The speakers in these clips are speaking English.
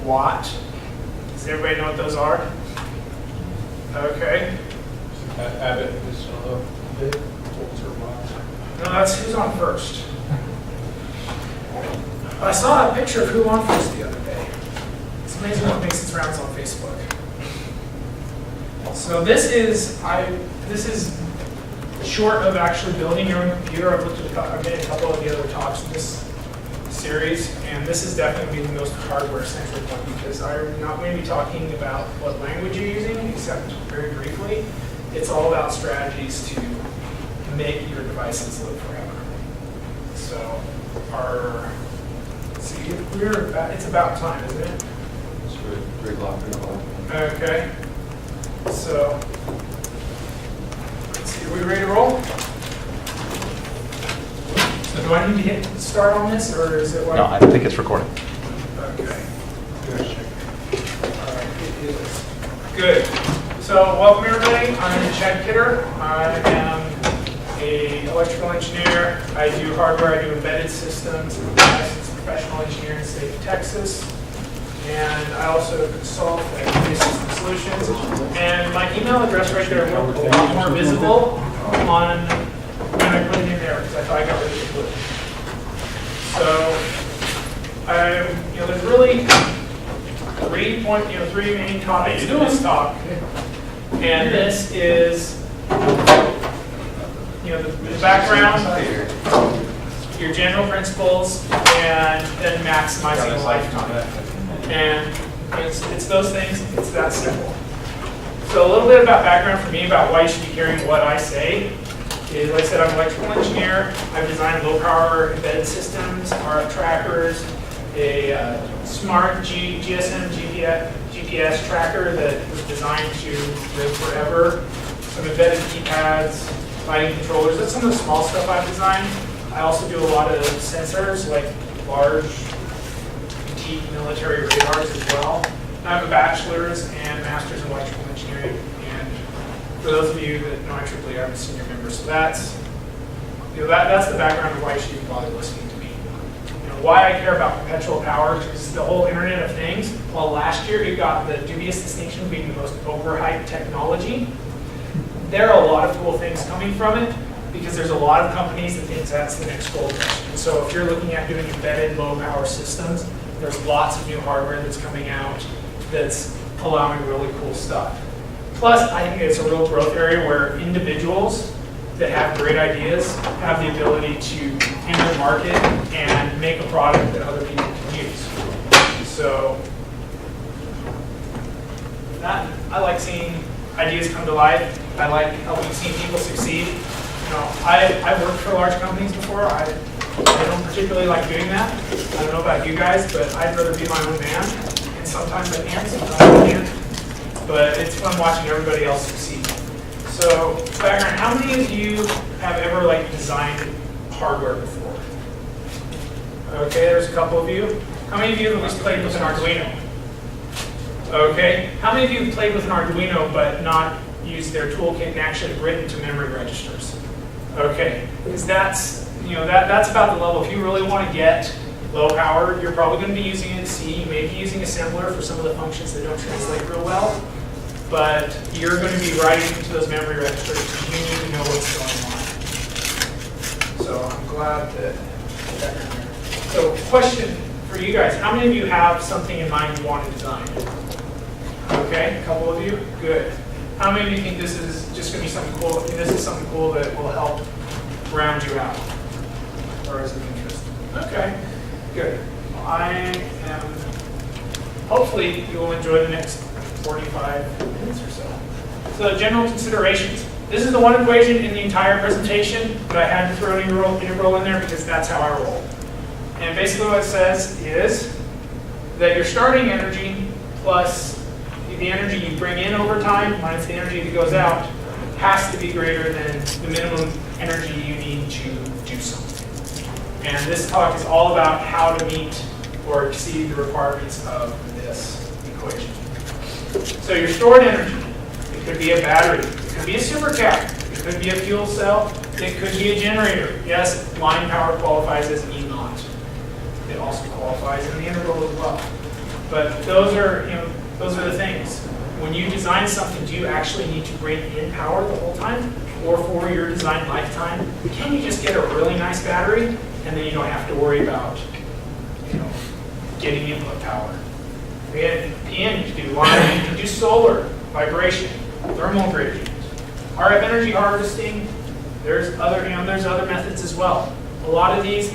watt. Does everybody know what those are? Okay. Abbott is big volts or watts. No, that's who's on first. I saw a picture of who on first the other day. It's amazing what makes its rounds on Facebook. So this is short of actually building your own computer. I've made a couple of the other talks in this series, and this is definitely going to be the most hardware-centric one because I'm not going to be talking about what language you're using, except very briefly. It's all about strategies to make your devices live forever. So it's about time, isn't it? It's 3 o'clock. Okay. So let's see, are we ready to roll? So do I need to hit start on this, or is it what? No, I think it's recording. Okay. All right, it is. Good. So welcome everybody. I'm Chad Kidder. I am an electrical engineer. I do hardware. I do embedded systems. I'm a licensed professional engineer in the state of Texas. And I also consult at System Solutions. And my email address right there will be a lot more visible on when I put it in there because I thought I got rid of the blue. So, there's really three main topics in this talk. And this is, the background, your general principles, and then maximizing a lifetime. And it's those things, it's that simple. So a little bit about background for me about why you should be hearing what I say is, like I said, I'm an electrical engineer. I've designed low power embedded systems, RF trackers, a smart GSM GPS tracker that was designed to live forever, some embedded keypads, lighting controllers. That's some of the small stuff I've designed. I also do a lot of sensors, like large military radars as well. I have a bachelor's and master's in electrical engineering, and for those of you that know IEEE, I'm a senior member. So that's that's the background of why you should even bother listening to me. Why I care about perpetual power is the whole Internet of Things. Well, last year it got the dubious distinction of being the most overhyped technology. There are a lot of cool things coming from it because there's a lot of companies that think that's the next gold rush. And so if you're looking at doing embedded low power systems, there's lots of new hardware that's coming out that's allowing really cool stuff. Plus, I think it's a real growth area where individuals that have great ideas have the ability to enter the market and make a product that other people can use. So, I like seeing ideas come to life. I like helping seeing people succeed. I've worked for large companies before. I don't particularly like doing that. I don't know about you guys, but I'd rather be my own man. And sometimes I can, sometimes I can't. But it's fun watching everybody else succeed. So, background, how many of you have ever designed hardware before? Okay, there's a couple of you. How many of you have at least played with an Arduino? Okay, how many of you have played with an Arduino but not used their toolkit and actually written to memory registers? Okay, because that's about the level. If you really want to get low power, you're probably going to be using it in C. You may be using assembler for some of the functions that don't translate real well. But you're going to be writing into those memory registers because you need to know what's going on. So I'm glad that that's in there. So question for you guys, how many of you have something in mind you want to design? Okay, a couple of you? Good. How many of you think this is just going to be something cool? This is something cool that will help round you out? Or is it interesting? Okay, good. I am, hopefully you'll enjoy the next 45 minutes or so. So general considerations. This is the one equation in the entire presentation, but I had to throw an integral in there because that's how I roll. And basically what it says is that your starting energy plus the energy you bring in over time minus the energy that goes out has to be greater than the minimum energy you need to do something. And this talk is all about how to meet or exceed the requirements of this equation. So your stored energy, it could be a battery, it could be a supercap, it could be a fuel cell, it could be a generator. Yes, line power qualifies as E naught. It also qualifies in the integral as well. But those are, those are the things. When you design something, do you actually need to bring in power the whole time? Or for your design lifetime, can you just get a really nice battery and then you don't have to worry about, getting input power? Again, PM, you can do lighting, you can do solar, vibration, thermal gradient, RF energy harvesting. There's other, there's other methods as well. A lot of these,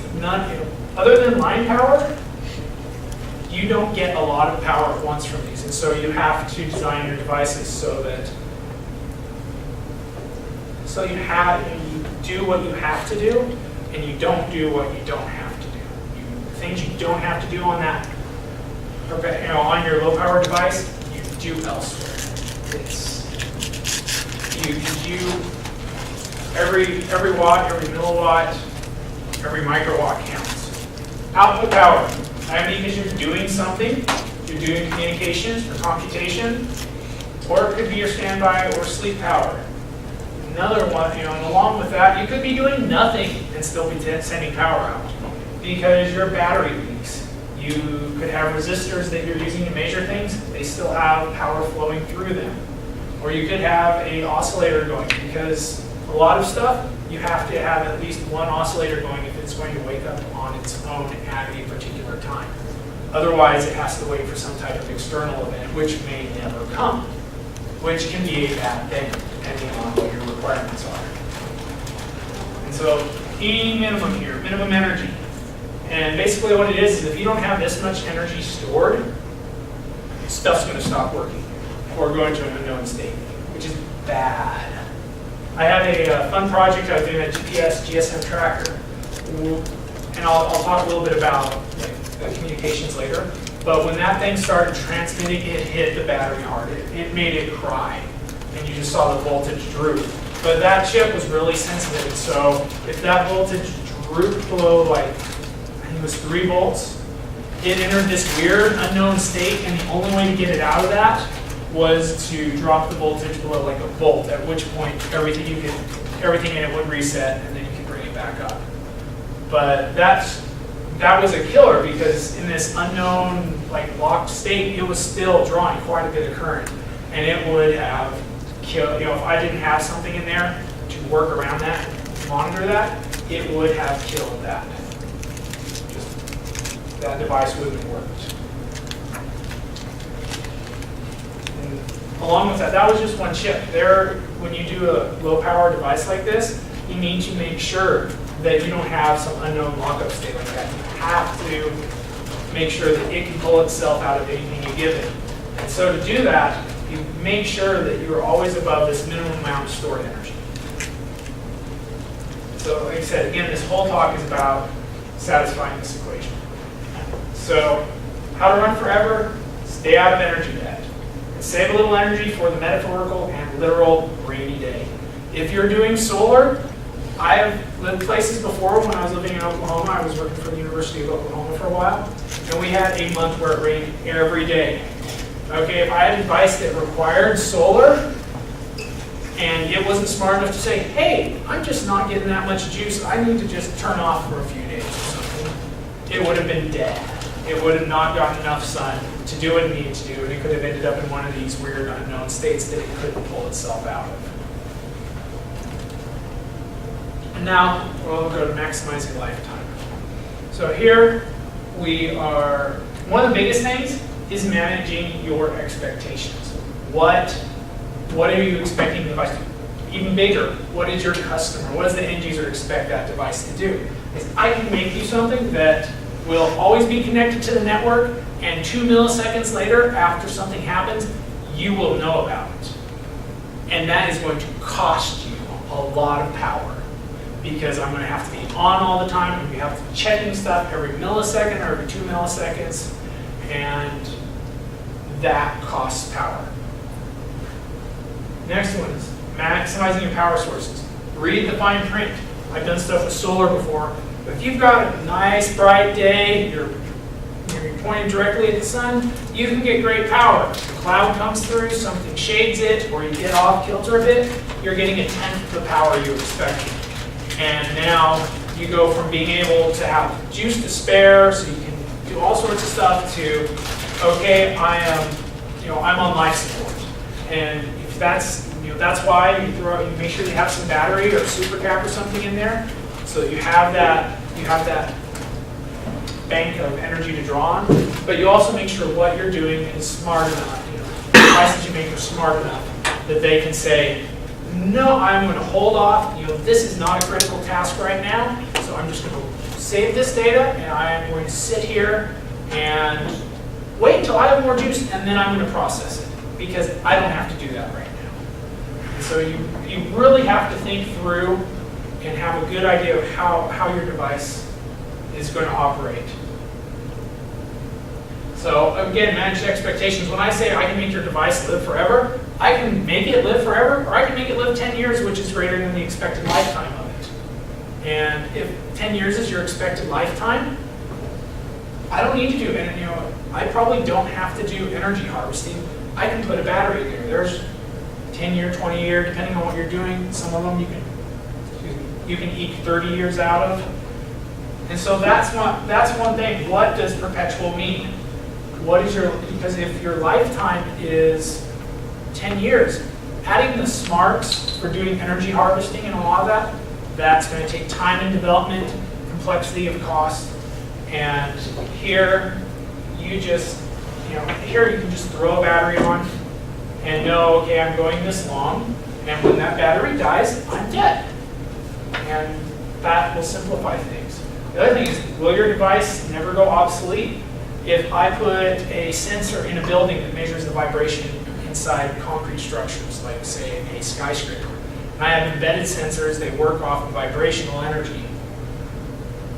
other than line power, you don't get a lot of power at once from these, and so you have to design your devices so that you do what you have to do, and you don't do what you don't have to do. Things you don't have to do on that, on your low power device, you do elsewhere. You do every watt, every milliwatt, every microwatt counts. Output power. I mean, because you're doing something, you're doing communications or computation, or it could be your standby or sleep power. Another one, and along with that, you could be doing nothing and still be sending power out because your battery leaks. You could have resistors that you're using to measure things, they still have power flowing through them. Or you could have an oscillator going because a lot of stuff, you have to have at least one oscillator going if it's going to wake up on its own at a particular time. Otherwise, it has to wait for some type of external event, which may never come, which can be a bad thing, depending on what your requirements are. And so, E minimum here, minimum energy. And basically what it is if you don't have this much energy stored, stuff's going to stop working or go into an unknown state, which is bad. I had a fun project I was doing, a GSM tracker, and I'll talk a little bit about the communications later. But when that thing started transmitting, it hit the battery hard. It made it cry, and you just saw the voltage droop. But that chip was really sensitive, so if that voltage drooped below, I think it was 3 volts, it entered this weird unknown state, and the only way to get it out of that was to drop the voltage below like a volt, at which point everything in it would reset, and then you can bring it back up. But that was a killer because in this unknown, locked state, it was still drawing quite a bit of current, and it would have killed. If I didn't have something in there to work around that, to monitor that, it would have killed that. Just that device wouldn't have worked. Along with that, that was just one chip. When you do a low power device like this, you need to make sure that you don't have some unknown lockup state like that. You have to make sure that it can pull itself out of anything you give it. And so to do that, you make sure that you're always above this minimum amount of stored energy. So like I said, again, this whole talk is about satisfying this equation. So how to run forever, stay out of energy debt. Save a little energy for the metaphorical and literal rainy day. If you're doing solar, I have lived places before. When I was living in Oklahoma, I was working for the University of Oklahoma for a while, and we had a month where it rained every day. Okay, if I had a device that required solar, and it wasn't smart enough to say, hey, I'm just not getting that much juice, I need to just turn off for a few days or something, it would have been dead. It would have not gotten enough sun to do what it needed to do, and it could have ended up in one of these weird unknown states that it couldn't pull itself out of. And now we'll go to maximizing lifetime. So here we are, one of the biggest things is managing your expectations. What are you expecting the device to do? Even bigger, what is your customer? What does the end user expect that device to do? Is I can make you something that will always be connected to the network, and 2 milliseconds later, after something happens, you will know about it. And that is going to cost you a lot of power because I'm going to have to be on all the time, I'm going to have to be checking stuff every millisecond or every 2 milliseconds, and that costs power. Next one is maximizing your power sources. Read the fine print. I've done stuff with solar before. If you've got a nice bright day, you're pointing directly at the sun, you can get great power. If a cloud comes through, something shades it, or you get off kilter a bit, you're getting 1/10 of the power you expected. And now you go from being able to have juice to spare so you can do do all sorts of stuff to, okay, I'm on life support. And if that's, that's why you make sure you have some battery or super cap or something in there, so that you have that bank of energy to draw on. But you also make sure what you're doing is smart enough. The devices you make are smart enough that they can say, no, I'm going to hold off. This is not a critical task right now, so I'm just going to save this data, and I'm going to sit here and wait until I have more juice, and then I'm going to process it, because I don't have to do that right now. And so you really have to think through and have a good idea of how your device is going to operate. So again, manage expectations. When I say I can make your device live forever, I can make it live forever, or I can make it live 10 years, which is greater than the expected lifetime of it. And if 10 years is your expected lifetime, I don't need to do it. I probably don't have to do energy harvesting. I can put a battery there. There's 10-year, 20-year, depending on what you're doing. Some of them you can eke 30 years out of. And so that's one thing. What does perpetual mean? Because if your lifetime is 10 years, adding the smarts for doing energy harvesting and a lot of that, that's going to take time in development, complexity of cost, and here you just, here you can just throw a battery on and know, okay, I'm going this long, and when that battery dies, I'm dead. And that will simplify things. The other thing is, will your device never go obsolete? If I put a sensor in a building that measures the vibration inside concrete structures, like say a skyscraper, and I have embedded sensors, they work off of vibrational energy,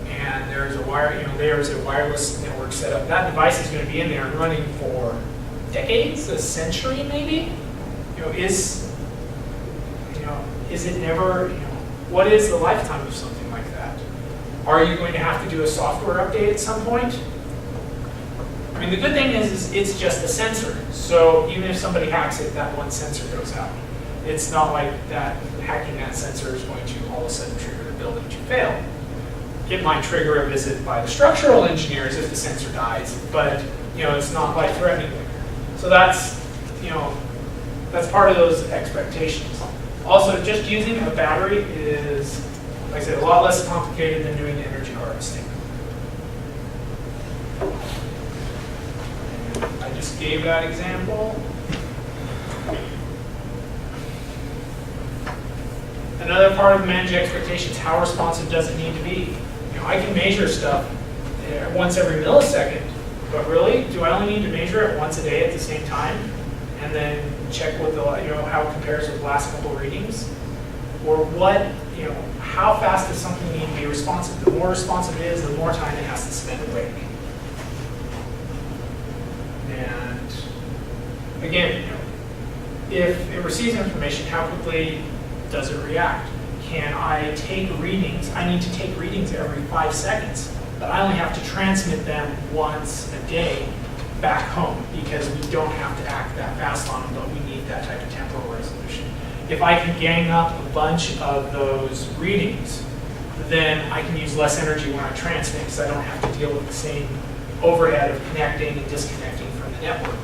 and there's a wireless network set up. That device is going to be in there and running for decades, a century maybe. Is it never? What is the lifetime of something like that? Are you going to have to do a software update at some point? I mean, the good thing is it's just a sensor. So even if somebody hacks it, that one sensor goes out. It's not like that hacking that sensor is going to all of a sudden trigger the building to fail. It might trigger a visit by the structural engineers if the sensor dies, but it's not life-threatening. So that's part of those expectations. Also, just using a battery is, like I said, a lot less complicated than doing energy harvesting. I just gave that example. Another part of manage expectations, how responsive does it need to be? I can measure stuff once every millisecond, but really, do I only need to measure it once a day at the same time, and then check what how it compares with the last couple of readings? Or how fast does something need to be responsive? The more responsive it is, the more time it has to spend awake. And again, if it receives information, how quickly does it react? Can I take readings? I need to take readings every 5 seconds, but I only have to transmit them once a day back home because we don't have to act that fast on them, but we need that type of temporal resolution. If I can gang up a bunch of those readings, then I can use less energy when I transmit because I don't have to deal with the same overhead of connecting and disconnecting from the network.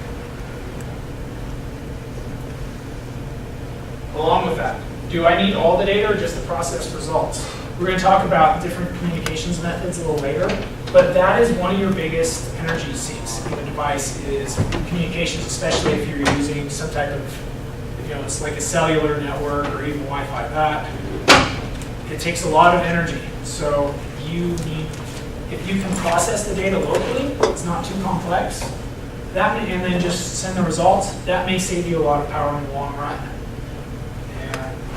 Along with that, do I need all the data or just the processed results? We're going to talk about different communications methods a little later, but that is one of your biggest energy sinks in the device is communications, especially if you're using some type of, it's like a cellular network or even Wi-Fi. That it takes a lot of energy. So if you can process the data locally, it's not too complex. And then just send the results. That may save you a lot of power in the long run.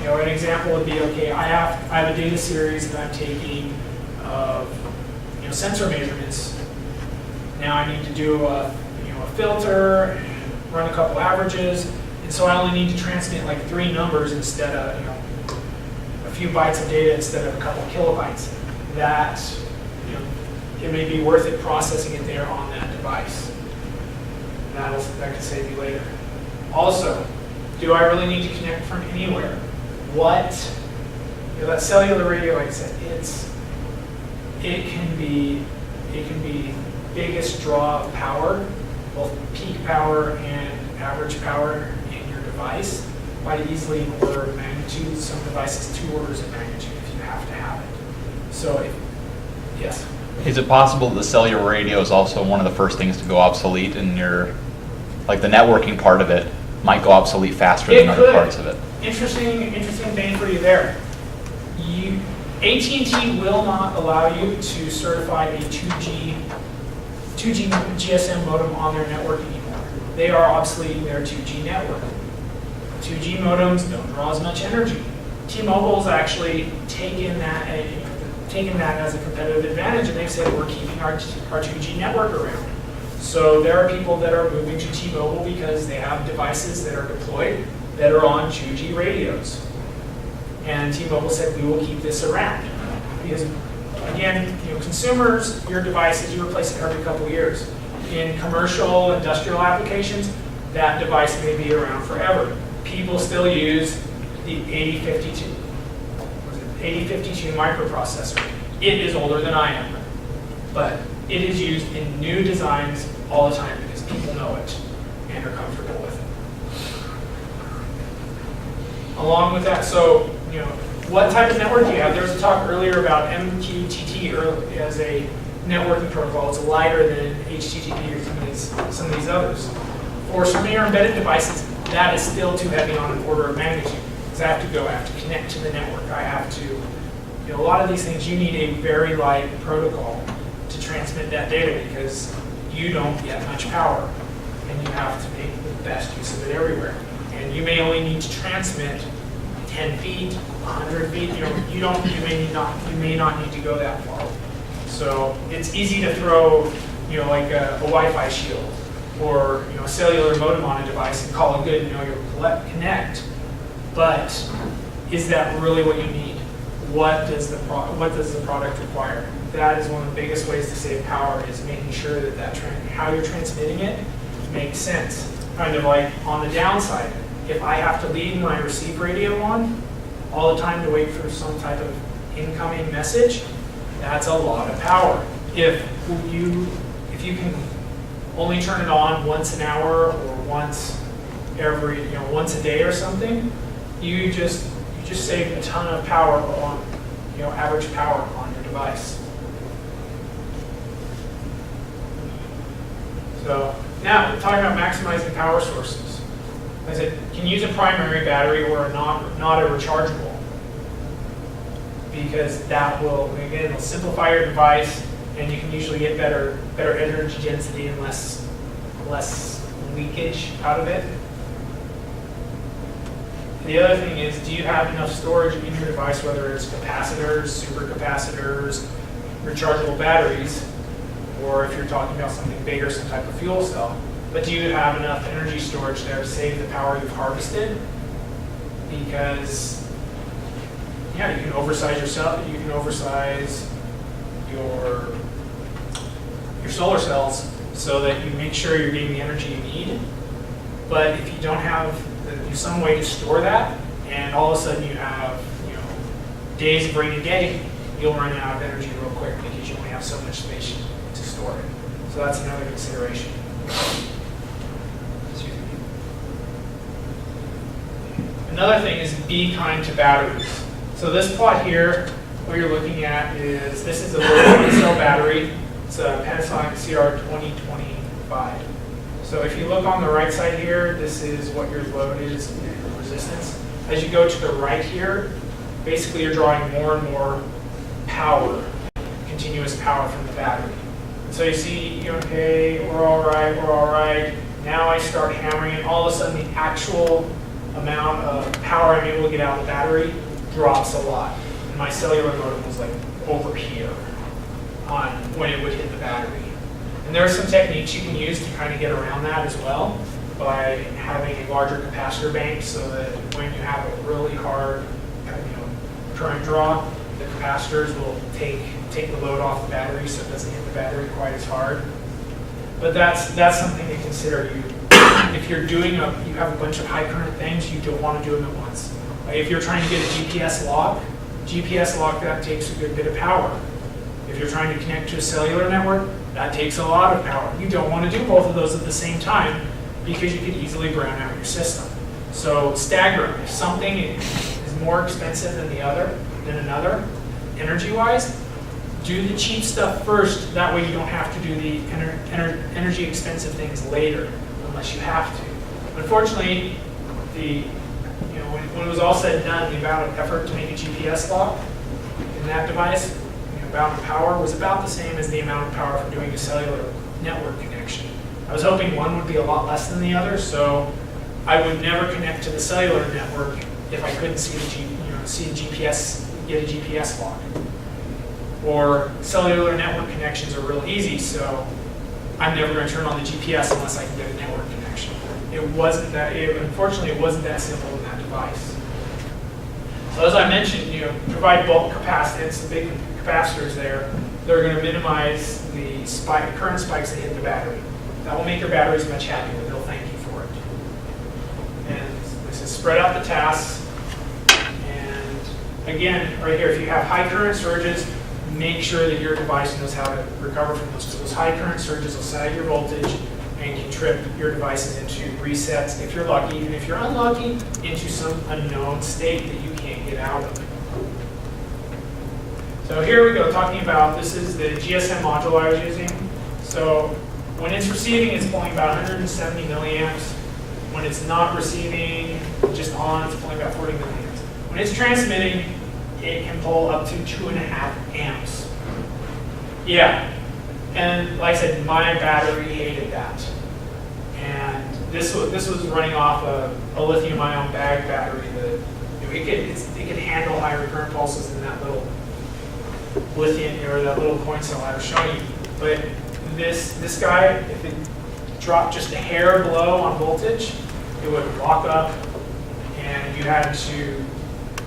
An example would be, okay, I have a data series that I'm taking of sensor measurements. Now I need to do a filter and run a couple averages, and so I only need to transmit like 3 numbers instead of a few bytes of data instead of a couple kilobytes. That it may be worth it processing it there on that device. That could save you later. Also, do I really need to connect from anywhere? That cellular radio, like I said, it can be biggest draw of power, both peak power and average power in your device, by easily an order of magnitude. Some devices 2 orders of magnitude if you have to have it. So, yes. Is it possible that the cellular radio is also one of the first things to go obsolete in your, like the networking part of it might go obsolete faster than other parts of it? Interesting thing for you there. AT&T will not allow you to certify a 2G GSM modem on their network anymore. They are obsoleting their 2G network. 2G modems don't draw as much energy. T-Mobile's actually taken that as a competitive advantage, and they've said we're keeping our 2G network around. So there are people that are moving to T-Mobile because they have devices that are deployed that are on 2G radios. And T-Mobile said, we will keep this around. Because, again, consumers, your devices, you replace it every couple of years. In commercial, industrial applications, that device may be around forever. People still use the 8052 microprocessor. It is older than I am, but it is used in new designs all the time because people know it and are comfortable with it. Along with that, so, what type of network do you have? There was a talk earlier about MQTT as a networking protocol. It's lighter than HTTP or some of these others. For some of your embedded devices, that is still too heavy on an order of magnitude. Because I have to connect to the network. I have to, a lot of these things, you need a very light protocol to transmit that data because you don't get much power. And you have to make the best use of it everywhere. And you may only need to transmit 10 feet, 100 feet. You may not need to go that far. So it's easy to throw, like a Wi-Fi shield or a cellular modem on a device and call it good. You'll connect. But is that really what you need? What does the product require? That is one of the biggest ways to save power is making sure that how you're transmitting it makes sense. Kind of like on the downside, if I have to leave my receive radio on all the time to wait for some type of incoming message, that's a lot of power. If you can only turn it on once an hour or once a day or something, you just save a ton of power on average power on your device. So now we're talking about maximizing power sources. I said, can use a primary battery or not a rechargeable, because that will, again, it'll simplify your device, and you can usually get better energy density and less leakage out of it. The other thing is, do you have enough storage in your device, whether it's capacitors, supercapacitors, rechargeable batteries, or if you're talking about something bigger, some type of fuel cell. But do you have enough energy storage there to save the power you've harvested? Because, you can oversize yourself. You can oversize your solar cells so that you make sure you're getting the energy you need. But if you don't have some way to store that, and all of a sudden you have days of rainy day, you'll run out of energy real quick because you only have so much space to store it. So that's another consideration. Another thing is be kind to batteries. So this plot here, what you're looking at is, this is a lithium cell battery. It's a Panasonic CR2025. So if you look on the right side here, this is what your load is in resistance. As you go to the right here, basically you're drawing more and more power, continuous power from the battery. And so you see, okay, we're all right. Now I start hammering it. All of a sudden the actual amount of power I'm able to get out of the battery drops a lot. And my cellular modem was like over here on when it would hit the battery. And there are some techniques you can use to kind of get around that as well by having a larger capacitor bank so that when you have a really hard current draw, the capacitors will take the load off the battery so it doesn't hit the battery quite as hard. But that's something to consider. If you're you have a bunch of high current things, you don't want to do them at once. If you're trying to get a GPS lock, that takes a good bit of power. If you're trying to connect to a cellular network, That takes a lot of power. You don't want to do both of those at the same time because you could easily brown out your system. So stagger them. If something is more expensive than another, energy-wise, do the cheap stuff first. That way you don't have to do the energy expensive things later, unless you have to. Unfortunately, when it was all said and done, the amount of effort to make a GPS lock in that device, the amount of power was about the same as the amount of power for doing a cellular network connection. I was hoping one would be a lot less than the other, so I would never connect to the cellular network if I couldn't see a GPS, get a GPS lock. Or cellular network connections are real easy, so I'm never going to turn on the GPS unless I can get a network connection. Unfortunately, it wasn't that simple in that device. So as I mentioned, provide bulk capacitance, the big capacitors there, they're going to minimize the current spikes that hit the battery. That will make your batteries much happier. They'll thank you for it. And this is spread out the tasks. And again, right here, if you have high current surges, make sure that your device knows how to recover from those. So those high current surges will sag your voltage and can trip your devices into resets, if you're lucky, and if you're unlucky, into some unknown state that you can't get out of. So here we go, talking about, this is the GSM module I was using. So when it's receiving, it's pulling about 170 milliamps. When it's not receiving, just on, it's pulling about 40 milliamps. When it's transmitting, it can pull up to 2.5 amps. Yeah, and like I said, my battery hated that. And this was running off a lithium-ion bag battery that it could handle higher current pulses than that little lithium or that little coin cell I was showing you. But this guy, if it dropped just a hair below on voltage, it would lock up, and you had to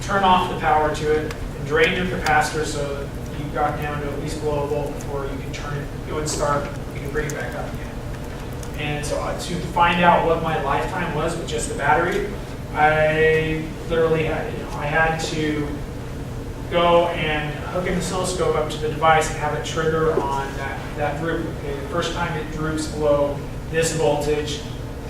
turn off the power to it and drain your capacitor so that you got down to at least below a volt before you could turn it. It would start. You could bring it back up again. And so to find out what my lifetime was with just the battery, I literally had to go and hook an oscilloscope up to the device and have it trigger on that droop. Okay, the first time it droops below this voltage,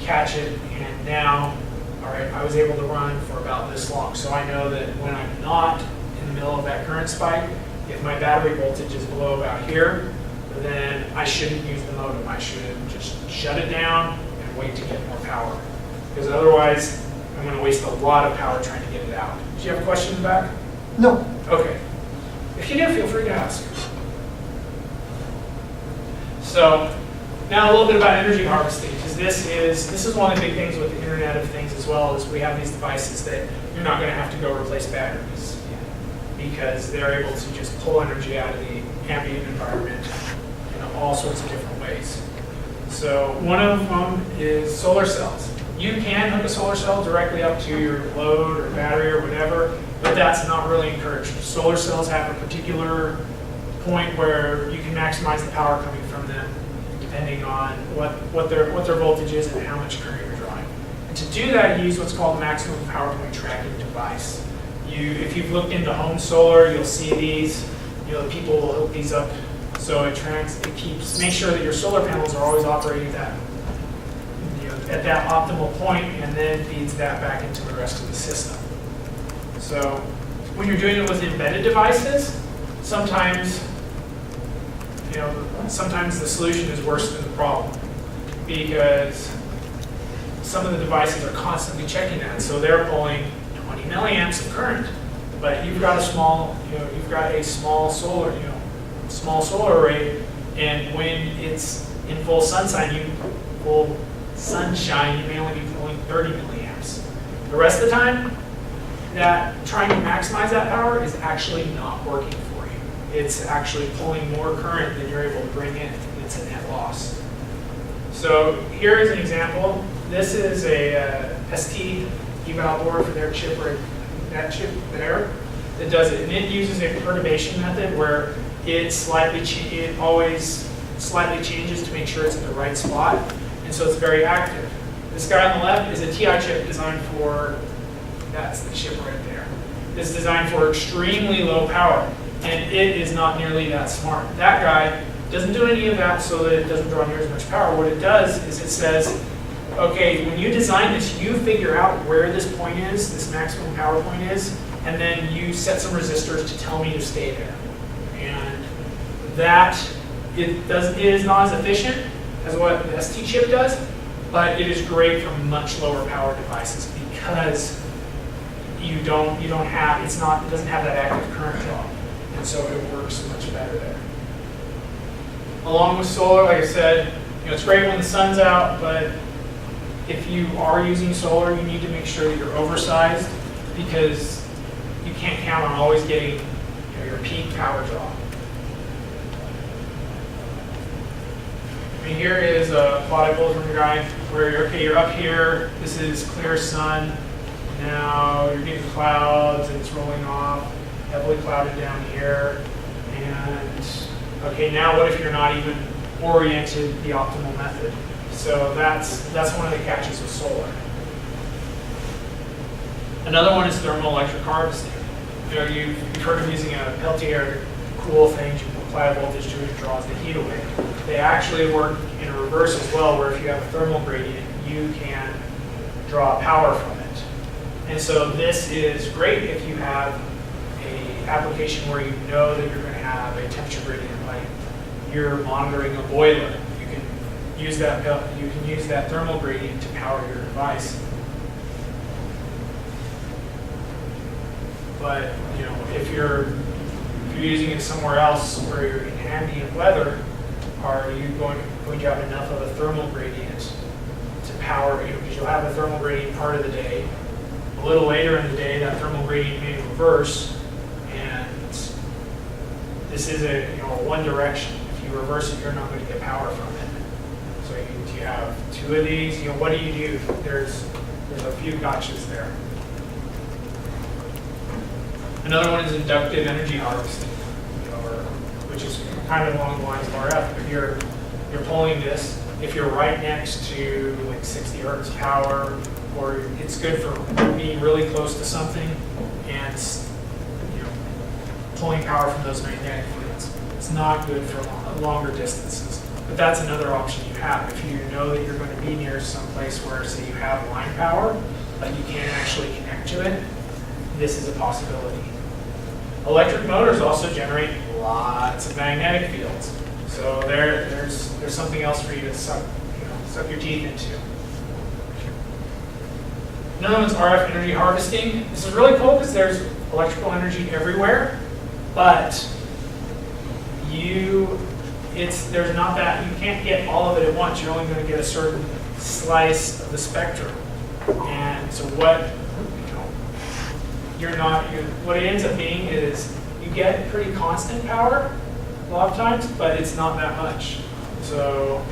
catch it, and now, all right, I was able to run for about this long. So I know that when I'm not in the middle of that current spike, if my battery voltage is below about here, then I shouldn't use the modem. I should just shut it down and wait to get more power. Because otherwise, I'm going to waste a lot of power trying to get it out. Do you have a question in the back? No. Okay. If you do, feel free to ask. So now a little bit about energy harvesting, because this is one of the big things with the Internet of Things as well, is we have these devices that you're not going to have to go replace batteries because they're able to just pull energy out of the ambient environment in all sorts of different ways. So one of them is solar cells. You can hook a solar cell directly up to your load or battery or whatever, but that's not really encouraged. Solar cells have a particular point where you can maximize the power coming from them depending on what their voltage is and how much current you're drawing. And to do that, you use what's called a maximum power point tracking device. If you've looked into home solar, you'll see these. People will hook these up so it makes sure that your solar panels are always operating at that optimal point, and then feeds that back into the rest of the system. So when you're doing it with embedded devices, sometimes the solution is worse than the problem, because some of the devices are constantly checking that. So they're pulling 20 milliamps of current, but you've got a small solar array, and when it's in full sunshine, you may only be pulling 30 milliamps. The rest of the time, that trying to maximize that power is actually not working for you. It's actually pulling more current than you're able to bring in. It's a net loss. So here is an example. This is a ST eval board for their chip, or that chip there that does it. And it uses a perturbation method where it always slightly changes to make sure it's in the right spot. And so it's very active. This guy on the left is a TI chip designed for, that's the chip right there. It's designed for extremely low power, and it is not nearly that smart. That guy Doesn't do any of that so that it doesn't draw near as much power. What it does is it says, okay, when you design this, you figure out where this point is, this maximum power point is, and then you set some resistors to tell me to stay there. And that, it is not as efficient as what the ST chip does, but it is great for much lower power devices because it doesn't have that active current draw. And so it works much better there. Along with solar, like I said, it's great when the sun's out, but if you are using solar, you need to make sure that you're oversized because you can't count on always getting your peak power draw. I mean, here is a plot I pulled from your guide where you're up here, this is clear sun, now you're getting clouds and it's rolling off, heavily clouded down here, and okay, now what if you're not even oriented the optimal method? So that's one of the catches with solar. Another one is thermoelectric harvesting. You've heard of using a Peltier to cool things, you apply voltage to it, it draws the heat away. They actually work in a reverse as well, where if you have a thermal gradient, you can draw power from it. And so this is great if you have an application where you know that you're going to have a temperature gradient, like you're monitoring a boiler. You can use that thermal gradient to power your device. But if you're using it somewhere else where you're in ambient weather, are you going to have enough of a thermal gradient to power, because you'll have a thermal gradient part of the day. A little later in the day, that thermal gradient may reverse, and this is a one direction. If you reverse it, you're not going to get power from it. So you have two of these. What do you do? There's a few gotchas there. Another one is inductive energy harvesting, which is kind of along the lines of RF. But you're pulling this. If you're right next to like 60 hertz power, or it's good for being really close to something and pulling power from those magnetic fields. It's not good for longer distances. But that's another option you have. If you know that you're going to be near some place where, say, you have line power, but you can't actually connect to it, this is a possibility. Electric motors also generate lots of magnetic fields. So there's something else for you to suck your teeth into. Another one's RF energy harvesting. This is really cool because there's electrical energy everywhere, but there's not that, you can't get all of it at once. You're only going to get a certain slice of the spectrum. And so what it ends up being is you get pretty constant power a lot of times, but it's not that much. So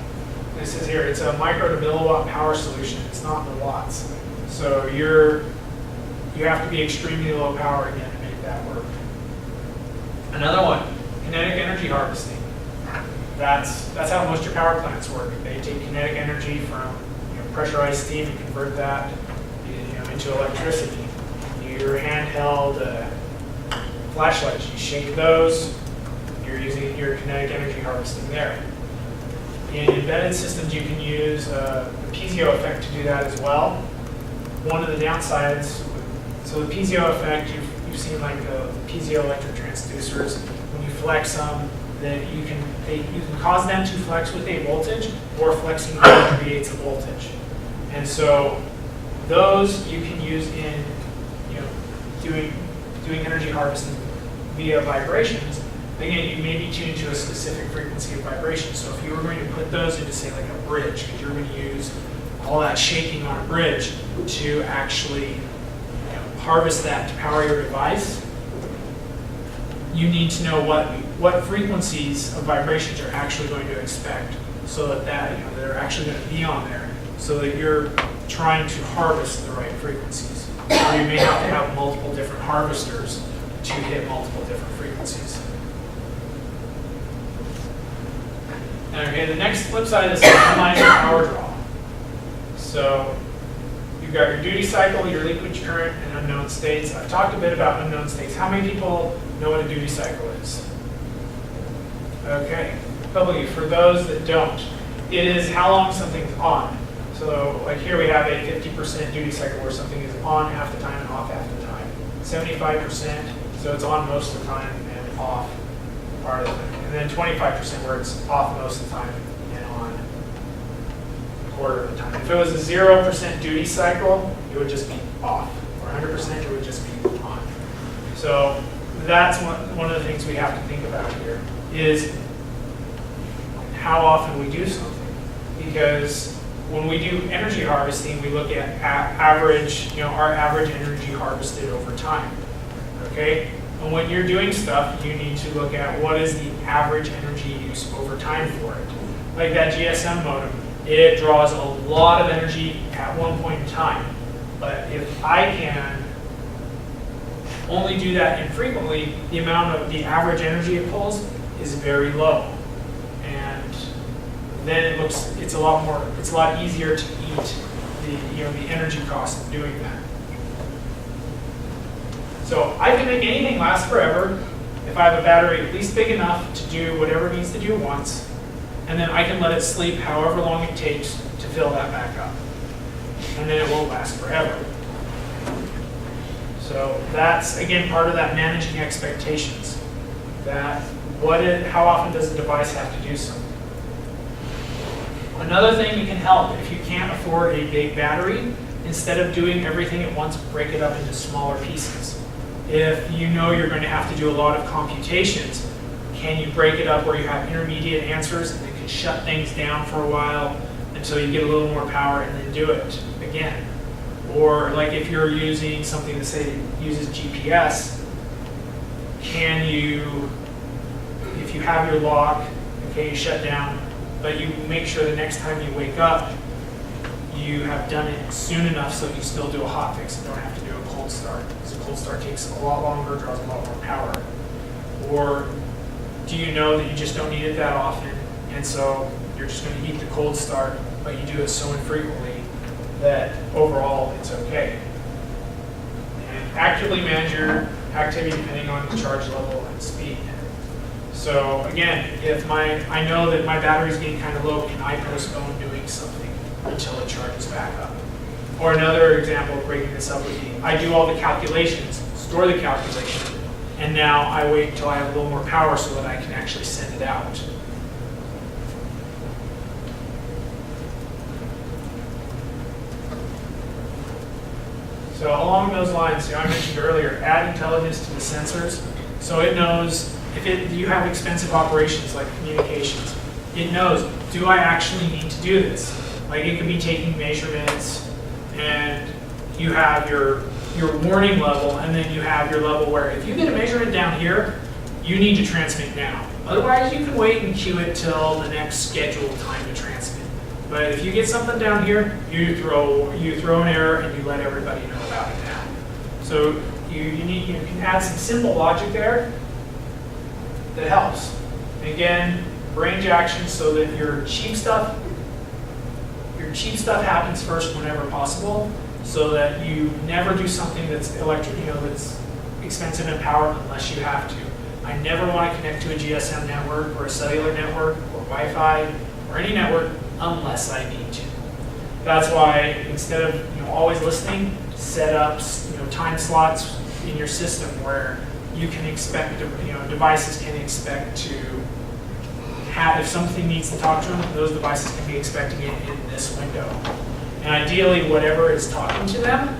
this is here, it's a micro to milliwatt power solution. It's not the watts. So you have to be extremely low power again to make that work. Another one, kinetic energy harvesting. That's how most of your power plants work. They take kinetic energy from pressurized steam and convert that into electricity. Your handheld flashlights, you shake those, you're using your kinetic energy harvesting there. In embedded systems, you can use the piezo effect to do that as well. One of the downsides, so the piezo effect, you've seen like the piezoelectric transducers. When you flex them, that you can cause them to flex with a voltage, or flexing them creates a voltage. And so those you can use in doing energy harvesting via vibrations. Again, you may be tuned to a specific frequency of vibration. So if you were going to put those into, say, like a bridge, because you're going to use all that shaking on a bridge to actually harvest that to power your device, you need to know what frequencies of vibrations you're actually going to expect, so that they're actually going to be on there, so that you're trying to harvest the right frequencies. Or you may have to have multiple different harvesters to hit multiple different frequencies. Okay, the next flip side is minimizing power draw. So you've got your duty cycle, your leakage current, and unknown states. I've talked a bit about unknown states. How many people know what a duty cycle is? Okay. W, for those that don't, it is how long something's on. So like here we have a 50% duty cycle where something is on half the time and off half the time. 75%, so it's on most of the time and off part of the time. And then 25% where it's off most of the time and on a quarter of the time. If it was a 0% duty cycle, it would just be off. Or 100%, it would just be on. So that's one of the things we have to think about here is how often we do something. Because when we do energy harvesting, we look at average, our average energy harvested over time. Okay? And when you're doing stuff, you need to look at what is the average energy use over time for it. Like that GSM modem, it draws a lot of energy at one point in time. But if I can only do that infrequently, the average energy it pulls is very low. And then it's a lot easier to eat the energy cost of doing that. So I can make anything last forever if I have a battery at least big enough to do whatever it needs to do once, and then I can let it sleep however long it takes to fill that back up. And then it won't last forever. So that's, again, part of that managing expectations. How often does a device have to do something? Another thing that can help, if you can't afford a big battery, instead of doing everything at once, break it up into smaller pieces. If you know you're going to have to do a lot of computations, can you break it up where you have intermediate answers and then can shut things down for a while until you get a little more power and then do it again? Or like if you're using something that say uses GPS, can you, if you have your lock, okay, you shut down, but you make sure the next time you wake up, you have done it soon enough so you still do a hot fix and don't have to do a cold start. Because a cold start takes a lot longer, draws a lot more power. Or do you know that you just don't need it that often, and so you're just going to heat the cold start, but you do it so infrequently that overall it's okay. And actively manage your activity depending on the charge level and speed. So again, if I know that my battery's getting kind of low, can I postpone doing something until it charges back up? Or another example of breaking this up would be, I do all the calculations, store the calculation, and now I wait until I have a little more power so that I can actually send it out. So along those lines, I mentioned earlier, add intelligence to the sensors. So it knows if you have expensive operations like communications, it knows, do I actually need to do this? Like it could be taking measurements, and you have your warning level, and then you have your level where if you get a measurement down here, you need to transmit now. Otherwise, you can wait and queue it till the next scheduled time to transmit. But if you get something down here, you throw an error and you let everybody know about it now. So you can add some simple logic there that helps. And again, range action so that your cheap stuff happens first whenever possible, so that you never do something that's that's expensive in power unless you have to. I never want to connect to a GSM network or a cellular network or Wi-Fi or any network unless I need to. That's why instead of always listening, set up time slots in your system where you can expect devices can expect to have, if something needs to talk to them, those devices can be expecting it in this window. And ideally, whatever is talking to them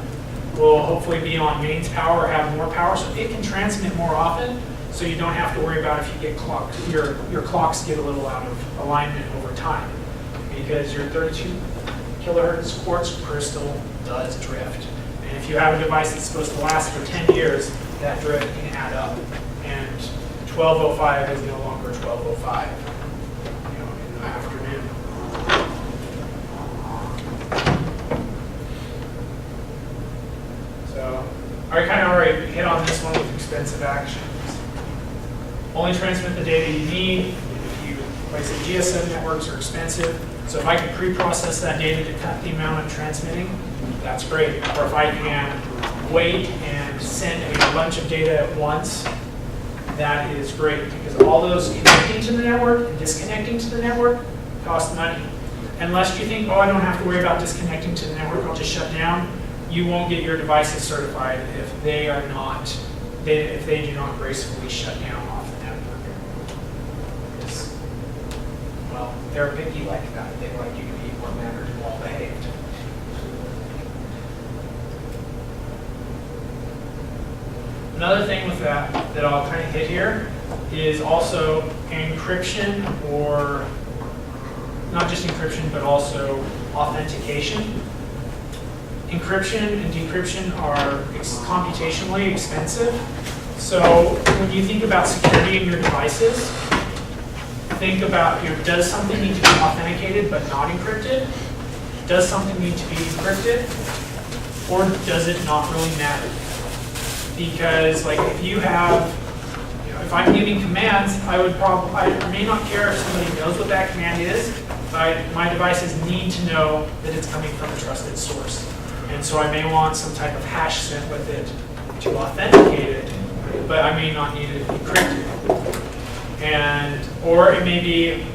will hopefully be on mains power or have more power, so it can transmit more often. So you don't have to worry about if you get clocked, your clocks get a little out of alignment over time, because your 32 kilohertz quartz crystal does drift. And if you have a device that's supposed to last for 10 years, that drift can add up. And 1205 is no longer 1205 in the afternoon. So I kind of already hit on this one with expensive actions. Only transmit the data you need. Like I said, GSM networks are expensive. So if I can pre-process that data to cut the amount I'm transmitting, that's great. Or if I can wait and send a bunch of data at once, that is great because all those connecting to the network and disconnecting to the network cost money. Unless you think, oh, I don't have to worry about disconnecting to the network, I'll just shut down, you won't get your devices certified if they are not, if they do not gracefully shut down off the network. Because, well, they're picky like that. They like you to be more mannered and well behaved. Another thing with that I'll kind of hit here is also encryption, or not just encryption, but also authentication. Encryption and decryption are computationally expensive. So when you think about security in your devices, think about, does something need to be authenticated but not encrypted? Does something need to be encrypted? Or does it not really matter? Because like if you have, if I'm giving commands, I may not care if somebody knows what that command is, but my devices need to know that it's coming from a trusted source. And so I may want some type of hash sent with it to authenticate it, but I may not need it encrypted. Or it may be,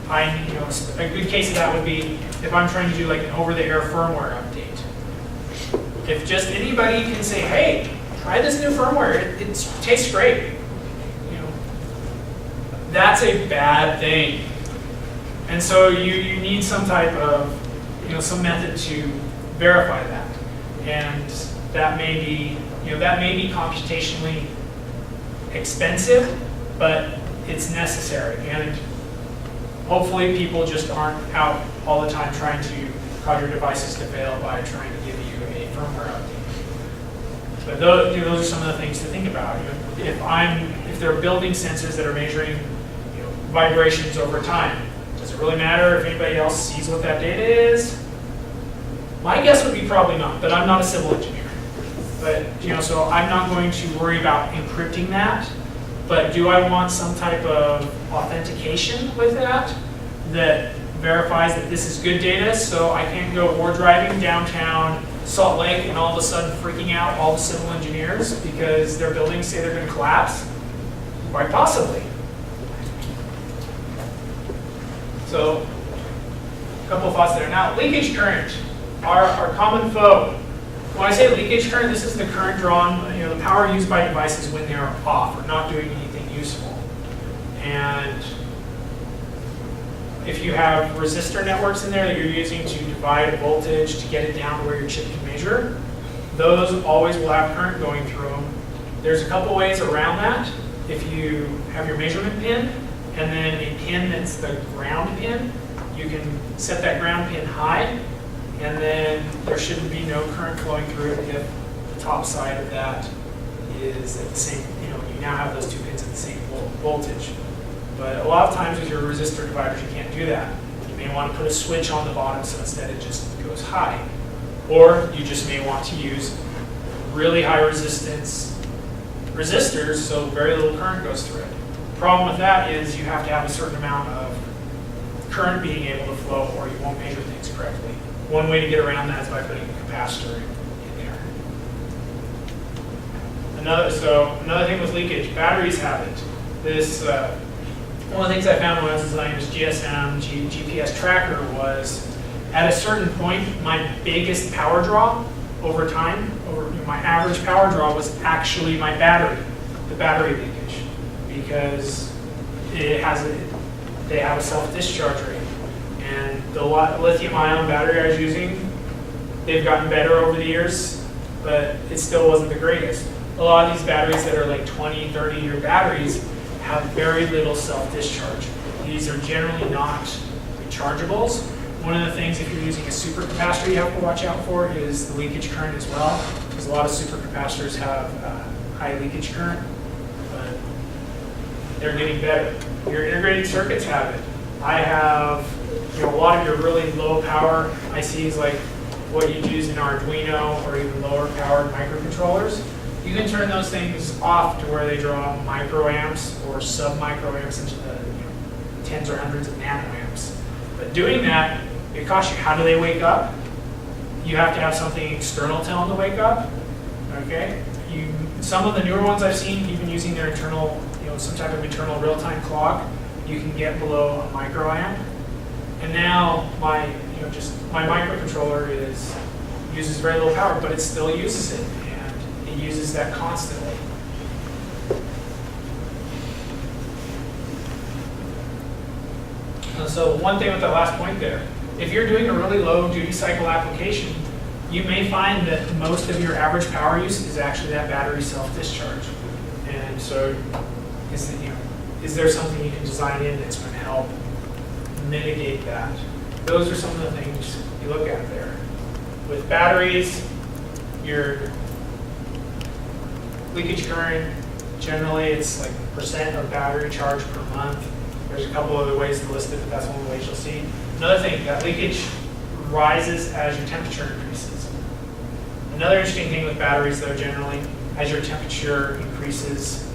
a good case of that would be if I'm trying to do like an over-the-air firmware update. If just anybody can say, hey, try this new firmware, it tastes great. That's a bad thing. And so you need some type of, some method to verify that. And that may be, computationally expensive, but it's necessary. And hopefully people just aren't out all the time trying to cause your devices to fail by trying to give you a firmware update. But those are some of the things to think about. If there are building sensors that are measuring vibrations over time, does it really matter if anybody else sees what that data is? My guess would be probably not, but I'm not a civil engineer. But so I'm not going to worry about encrypting that. But do I want some type of authentication with that verifies that this is good data, so I can't go war driving downtown Salt Lake and all of a sudden freaking out all the civil engineers because their buildings say they're going to collapse? Quite possibly. So, a couple of thoughts there. Now, leakage current, our common foe. When I say leakage current, this is the current drawn, the power used by devices when they're off or not doing anything useful. And if you have resistor networks in there that you're using to divide a voltage to get it down to where your chip can measure, those always will have current going through them. There's a couple ways around that. If you have your measurement pin and then a pin that's the ground pin, you can set that ground pin high, and then there shouldn't be no current flowing through it if the top side of that is at the same, you now have those two pins at the same voltage. But a lot of times with your resistor dividers, you can't do that. You may want to put a switch on the bottom so instead it just goes high. Or you just may want to use really high resistance resistors so very little current goes through it. The problem with that is you have to have a certain amount of current being able to flow or you won't measure things correctly. One way to get around that is by putting a capacitor in there. Another thing with leakage, batteries have it. One of the things I found when I was designing this GSM GPS tracker was, at a certain point, my biggest power draw over time, my average power draw was actually my battery, the battery leakage, because they have a self-discharge rate. And the lithium-ion battery I was using, they've gotten better over the years, but it still wasn't the greatest. A lot of these batteries that are like 20, 30-year batteries have very little self-discharge. These are generally not rechargeables. One of the things, if you're using a supercapacitor, you have to watch out for is the leakage current as well, because a lot of supercapacitors have high leakage current, but they're getting better. Your integrated circuits have it. I have a lot of your really low power ICs, like what you'd use in Arduino or even lower powered microcontrollers. You can turn those things off to where they draw microamps or sub-microamps into the tens or hundreds of nanoamps. But doing that, it costs you. How do they wake up? You have to have something external tell them to wake up. Okay. Some of the newer ones I've seen, even using their internal some type of internal real-time clock, you can get below a microamp. And now my microcontroller uses very little power, but it still uses it, and it uses that constantly. So one thing with that last point there, if you're doing a really low duty cycle application, you may find that most of your average power use is actually that battery self-discharge. And so is there something you can design in that's going to help mitigate that? Those are some of the things you look at there. With batteries, your leakage current, generally it's like percent of battery charge per month. There's a couple other ways to list it, but that's one of the ways you'll see. Another thing, that leakage rises as your temperature increases. Another interesting thing with batteries, though, generally, as your temperature increases,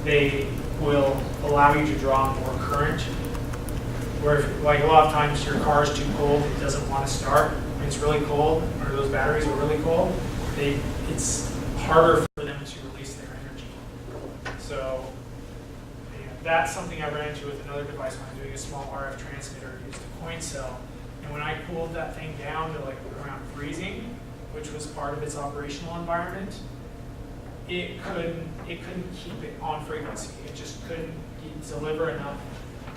they will allow you to draw more current. Where, like a lot of times, your car is too cold, it doesn't want to start. When it's really cold, or those batteries are really cold, it's harder for them to release their energy. So that's something I ran into with another device when I was doing a small RF transmitter, used a coin cell. And when I cooled that thing down to like around freezing, which was part of its operational environment, it couldn't keep it on frequency. It just couldn't deliver enough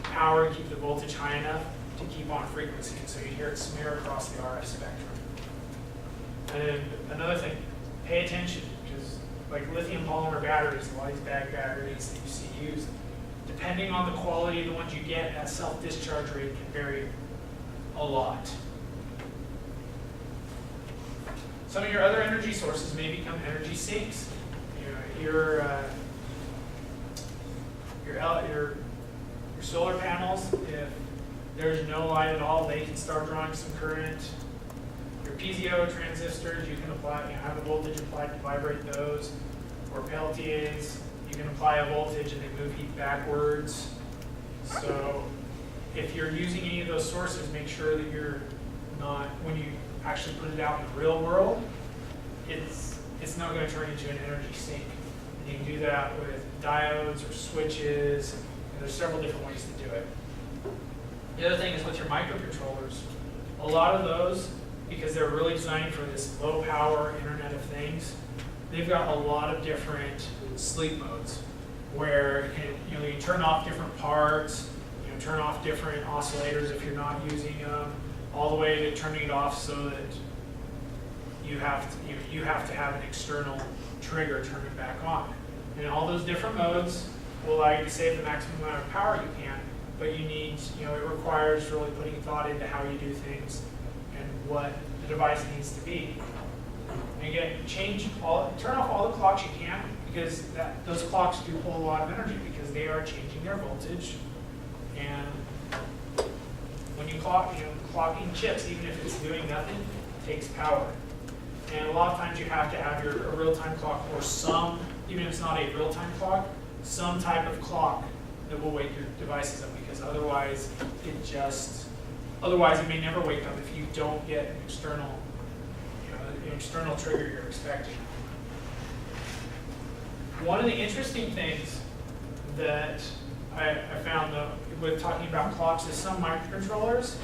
power and keep the voltage high enough to keep on frequency. And so you hear it smear across the RF spectrum. And another thing, pay attention, because like lithium polymer batteries, a lot of these bag batteries that you see used, depending on the quality of the ones you get, that self-discharge rate can vary a lot. Some of your other energy sources may become energy sinks. Your solar panels, if there's no light at all, they can start drawing some current. Your piezo transistors, you can apply, have a voltage applied to vibrate those. Or Peltiers, you can apply a voltage and they move heat backwards. So if you're using any of those sources, make sure that you're not, when you actually put it out in the real world, it's not going to turn into an energy sink. And you can do that with diodes or switches. And there's several different ways to do it. The other thing is with your microcontrollers, a lot of those, because they're really designed for this low power Internet of Things, they've got a lot of different sleep modes where you can turn off different parts, turn off different oscillators if you're not using them, all the way to turning it off so that you have to have an external trigger turn it back on. And all those different modes will allow you to save the maximum amount of power you can, but you need, it requires really putting thought into how you do things and what the device needs to be. And again, turn off all the clocks you can, because those clocks do hold a lot of energy because they are changing their voltage. And when you clocking chips, even if it's doing nothing, takes power. And a lot of times you have to have a real-time clock or even if it's not a real-time clock, some type of clock that will wake your devices up, because otherwise it may never wake up if you don't get an external trigger you're expecting. One of the interesting things that I found with talking about clocks is some microcontrollers,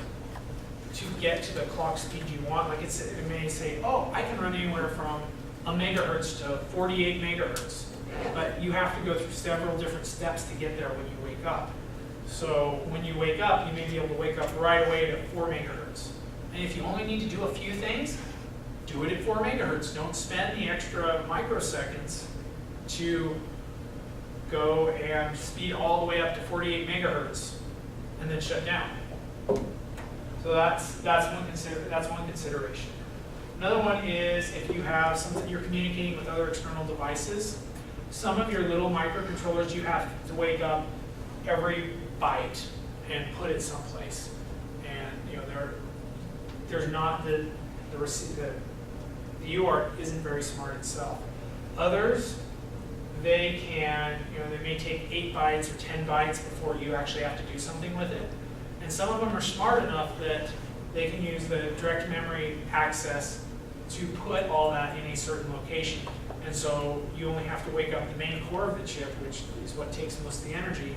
to get to the clock speed you want, like it may say, oh, I can run anywhere from a megahertz to 48 megahertz. But you have to go through several different steps to get there when you wake up. So when you wake up, you may be able to wake up right away to 4 megahertz. And if you only need to do a few things, do it at 4 megahertz. Don't spend the extra microseconds to go and speed all the way up to 48 megahertz and then shut down. So that's one consideration. Another one is if you have something you're communicating with other external devices. Some of your little microcontrollers, you have to wake up every byte and put it someplace. And there's not the UART isn't very smart itself. Others, they may take 8 bytes or 10 bytes before you actually have to do something with it. And some of them are smart enough that they can use the direct memory access to put all that in a certain location. And so you only have to wake up the main core of the chip, which is what takes most of the energy,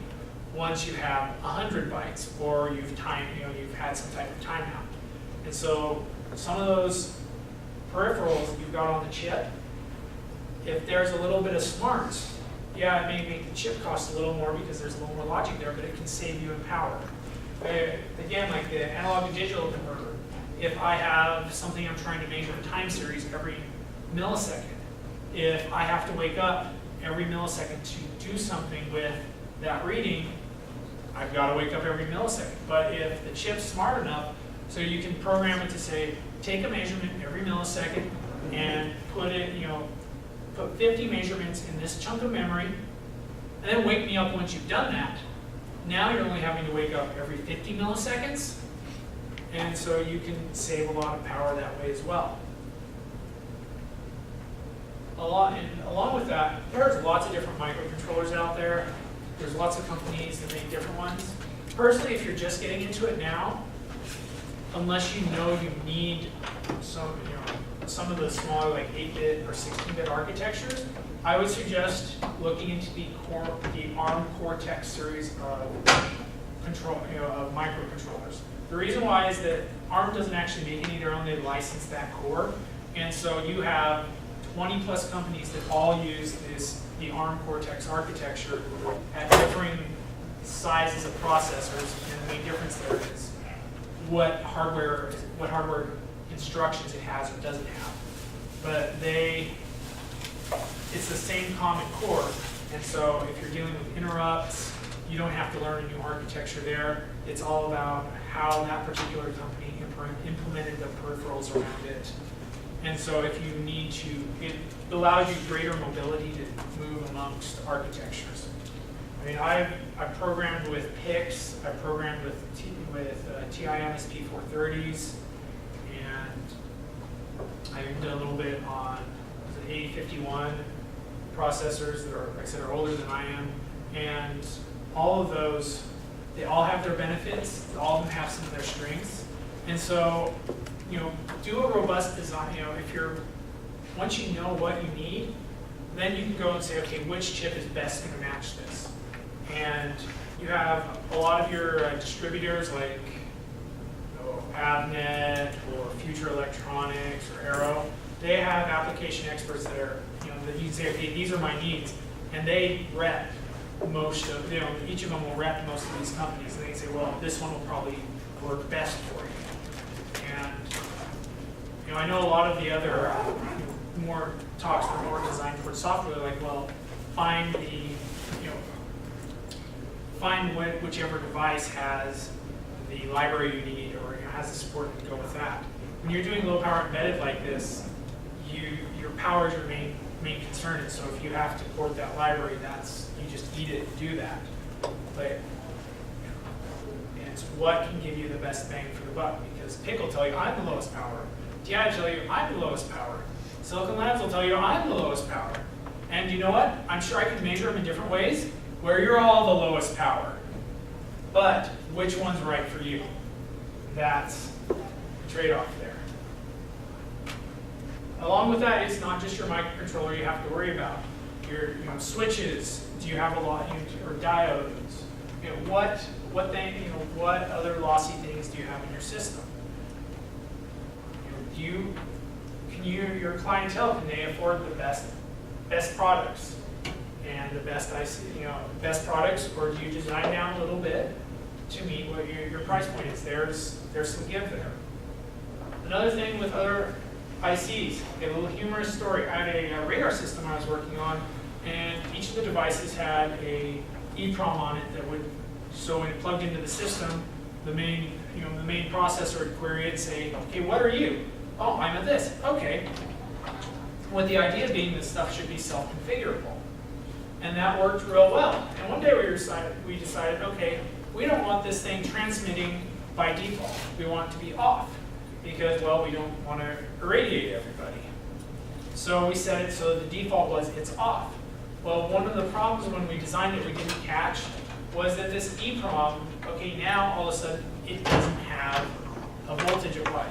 once you have 100 bytes or you've had some type of timeout. And so some of those peripherals that you've got on the chip, if there's a little bit of smarts, yeah, it may make the chip cost a little more because there's a little more logic there, but it can save you in power. Again, like the analog to digital converter, if I have something I'm trying to measure in time series every millisecond, if I have to wake up every millisecond to do something with that reading, I've got to wake up every millisecond. But if the chip's smart enough, so you can program it to say, take a measurement every millisecond and put 50 measurements in this chunk of memory, and then wake me up once you've done that. Now you're only having to wake up every 50 milliseconds, and so you can save a lot of power that way as well. Along with that, there's lots of different microcontrollers out there. There's lots of companies that make different ones. Personally, if you're just getting into it now, unless you know you need some of the smaller like 8-bit or 16-bit architectures, I would suggest looking into the ARM Cortex series of microcontrollers. The reason why is that ARM doesn't actually make any of their own; they license that core, and so you have 20 plus companies that all use the ARM Cortex architecture at differing sizes of processors, and the main difference there is what hardware instructions it has or doesn't have. But it's the same common core, and so if you're dealing with interrupts, you don't have to learn a new architecture there. It's all about how that particular company implemented the peripherals around it. And so if you need to, it allows you greater mobility to move amongst architectures. I mean, I've programmed with PICs, I've programmed with TI-MSP 430s, and I even did a little bit on the 8051 processors that are, like I said, are older than I am. And all of those, they all have their benefits, all of them have some of their strengths. And so, do a robust design. Once you know what you need, then you can go and say, okay, which chip is best going to match this? And you have a lot of your distributors like Avnet or Future Electronics or Arrow. They have application experts that are, that you can say, okay, these are my needs, and they rep most of, each of them will rep most of these companies, and they say, well, this one will probably work best for you. And I know a lot of the other more talks are more designed towards software, like, well, find whichever device has the library you need or has the support to go with that. When you're doing low power embedded like this, your power is your main concern, and so if you have to port that library, you just need it to do that. But it's what can give you the best bang for the buck, because PIC will tell you I'm the lowest power, TI will tell you I'm the lowest power, Silicon Labs will tell you I'm the lowest power, and you know what? I'm sure I can measure them in different ways where you're all the lowest power. But which one's right for you? That's the trade-off there. Along with that, it's not just your microcontroller you have to worry about. Your switches. Do you have a lot? Or diodes? What other lossy things do you have in your system? Your clientele, can they afford the best products and the best best products, or do you design down a little bit to meet what your price point is? There's some give there. Another thing with other ICs, a little humorous story. I had a radar system I was working on, and each of the devices had a EEPROM on it that would, so when it plugged into the system, the main processor would query it and say, okay, what are you? Oh, I'm at this. Okay. With the idea being this stuff should be self-configurable. And that worked real well. And one day we decided, okay, we don't want this thing transmitting by default. We want it to be off because, well, we don't want to irradiate everybody. So we set it so the default was it's off. Well, one of the problems when we designed it we didn't catch was that this EEPROM, okay, now all of a sudden it doesn't have a voltage applied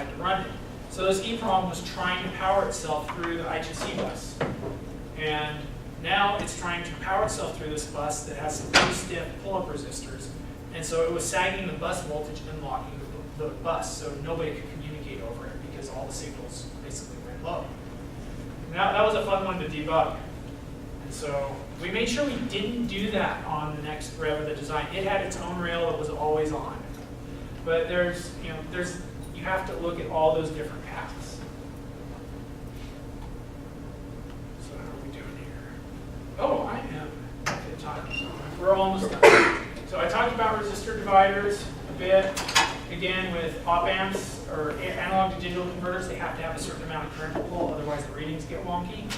to run it. So this EEPROM was trying to power itself through the I2C bus. And now it's trying to power itself through this bus that has some pretty stiff pull-up resistors. And so it was sagging the bus voltage and locking the bus, so nobody could communicate over it because all the signals basically went low. Now, that was a fun one to debug. And so we made sure we didn't do that on the next rev of the design. It had its own rail that was always on. But you have to look at all those different paths. So how are we doing here? Oh, I am at time. So we're almost done. So I talked about resistor dividers a bit. Again, with op amps or analog to digital converters, they have to have a certain amount of current to pull, otherwise the readings get wonky.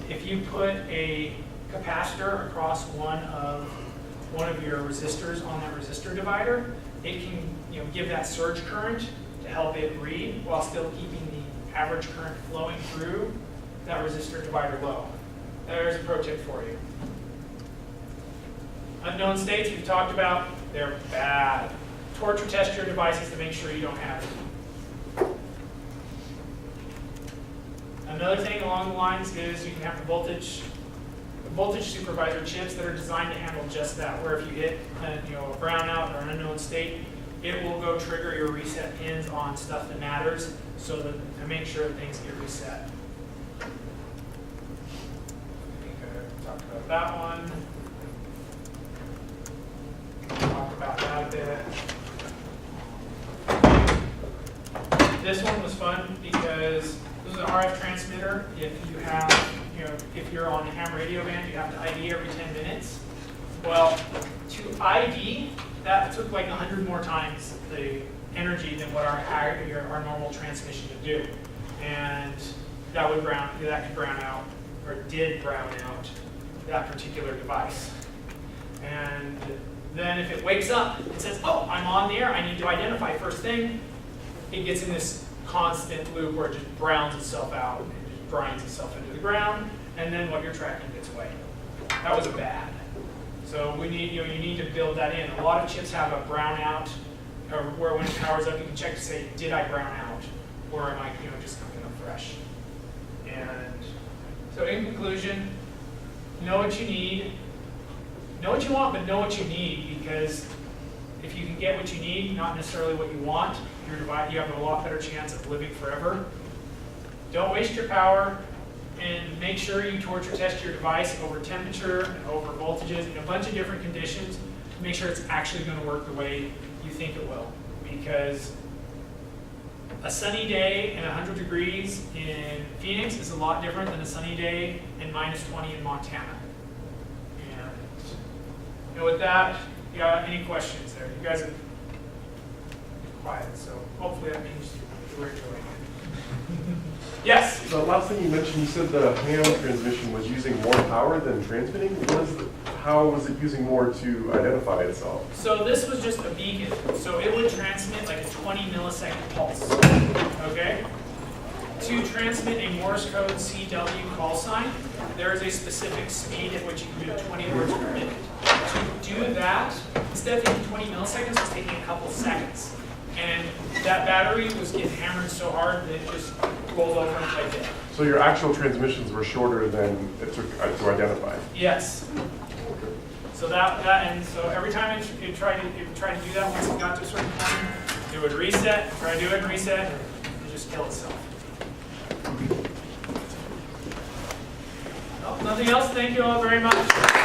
If you put a capacitor across one of your resistors on that resistor divider, it can give that surge current to help it read while still keeping the average current flowing through that resistor divider low. There's a pro tip for you. Unknown states we've talked about, they're bad. Torture test your devices to make sure you don't have it. Another thing along the lines is you can have the voltage supervisor chips that are designed to handle just that, where if you hit a brownout or an unknown state, it will go trigger your reset pins on stuff that matters so that to make sure that things get reset. I think I talked about that one. Talk about that a bit. This one was fun because this is an RF transmitter. If you have, if you're on a ham radio band, you have to ID every 10 minutes. Well, to ID, that took like 100 more times the energy than what our normal transmission would do, and that could brown out, or did brown out that particular device. And then if it wakes up, it says, "Oh, I'm on the air. I need to identify first thing." It gets in this constant loop where it just browns itself out and just grinds itself into the ground, and then what you're tracking gets away. That was bad. So we need, you need to build that in. A lot of chips have a brownout, or where when it powers up, you can check to say, did I brown out, or am I, just coming up fresh? And so in conclusion, know what you need, know what you want, but know what you need, because if you can get what you need, not necessarily what you want, you have a lot better chance of living forever. Don't waste your power, and make sure you torture test your device over temperature and over voltages and a bunch of different conditions to make sure it's actually going to work the way you think it will. Because a sunny day and 100 degrees in Phoenix is a lot different than a sunny day and -20 in Montana. And with that, you got any questions there? You guys are quiet, so hopefully that means we're enjoying it. Yes? The last thing you mentioned, you said the ham transmission was using more power than transmitting. How was it using more to identify itself? So this was just a beacon. So it would transmit like a 20 millisecond pulse. Okay? To transmit a Morse code CW call sign, there is a specific speed at which you can do 20 words per minute. To do that, instead of taking 20 milliseconds, it was taking a couple seconds. And that battery was getting hammered so hard that it just rolled over and played dead. So your actual transmissions were shorter than it took to identify? Yes. So and so every time it tried to do that, once it got to a certain point, it would reset, try to do it, and reset, and just kill itself. Well, nothing else. Thank you all very much.